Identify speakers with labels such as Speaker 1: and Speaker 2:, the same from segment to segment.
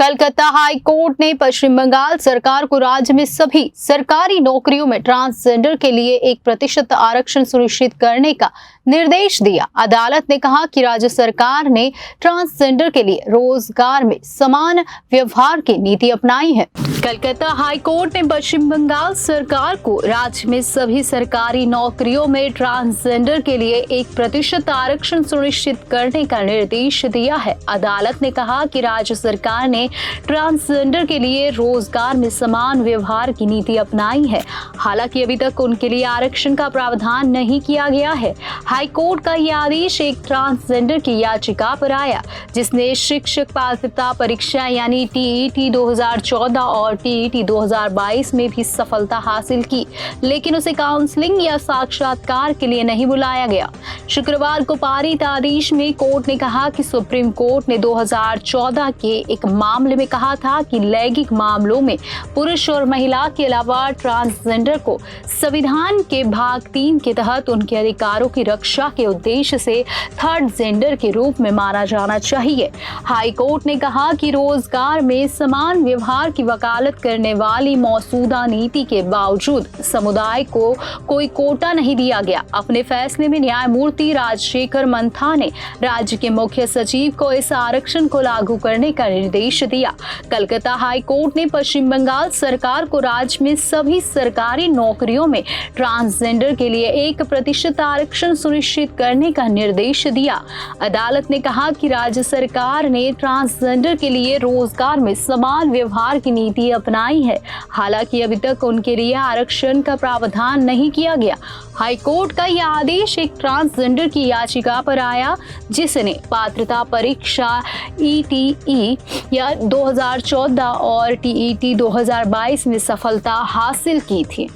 Speaker 1: Calcutta high court ने पश्चिम बंगाल सरकार को राज्य में सभी सरकारी नौकरियों में ट्रांसजेंडर के लिए 1% आरक्षण सुनिश्चित करने का निर्देश दिया। अदालत ने कहा कि राज्य सरकार ने ट्रांसजेंडर के लिए रोजगार में समान व्यवहार की नीति अपनाई है। कलकत्ता हाई कोर्ट ने पश्चिम बंगाल सरकार को राज्य में सभी सरकारी नौकरियों में ट्रांसजेंडर के लिए 1% आरक्षण सुनिश्चित करने का निर्देश दिया है। अदालत ने कहा कि राज्य सरकार ने ट्रांसजेंडर के लिए रोजगार में समान व्यवहार की नीति अपनाई है। हालांकि अभी तक उनके लिए आरक्षण का प्रावधान नहीं किया गया है। हाई कोर्ट का यह आदेश एक ट्रांसजेंडर की याचिका पर आया, जिसने शिक्षक पात्रता परीक्षा यानी टीईटी 2014 और टीईटी 2022 में भी सफलता हासिल की, लेकिन उसे काउंसलिंग या साक्षात्कार के लिए नहीं बुलाया गया। शुक्रवार को पारित आदेश में कोर्ट ने कहा कि सुप्रीम कोर्ट ने 2014 के एक मामले में कहा था कि लैंगिक मामलों में पुरुष और महिला के अलावा ट्रांसजेंडर को संविधान के भाग 3 के तहत उनके अधिकारों की रक्षा के उद्देश्य से थर्ड जेंडर के रूप में माना जाना चाहिए। हाई कोर्ट ने कहा कि रोजगार में समान व्यवहार की वकालत करने वाली मौजूदा नीति के बावजूद समुदाय को कोई कोटा नहीं दिया गया। अपने फैसले में न्यायमूर्ति राजशेखर मंथा ने राज्य के मुख्य सचिव को इस आरक्षण को लागू करने का निर्देश दिया। कलकत्ता हाई कोर्ट ने पश्चिम बंगाल सरकार को राज्य में सभी सरकारी नौकरियों में ट्रांसजेंडर के लिए 1% आरक्षण सुनिश्चित करने का निर्देश दिया। अदालत ने कहा कि राज्य सरकार ने ट्रांसजेंडर के लिए रोजगार में समान व्यवहार की नीति अपनाई है। हालांकि अभी तक उनके लिए आरक्षण का प्रावधान नहीं किया गया। हाई कोर्ट का यह आदेश एक ट्रांसजेंडर की याचिका पर आया, जिसने पात्रता परीक्षा ईटीई या 2014 और टीईटी 2022 में सफलता हासिल की थी।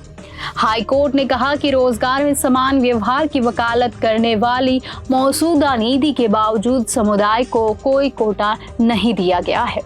Speaker 1: हाई कोर्ट ने कहा कि रोजगार में समान व्यवहार की वकालत करने वाली मौजूदा नीति के बावजूद समुदाय को कोई कोटा नहीं दिया गया है।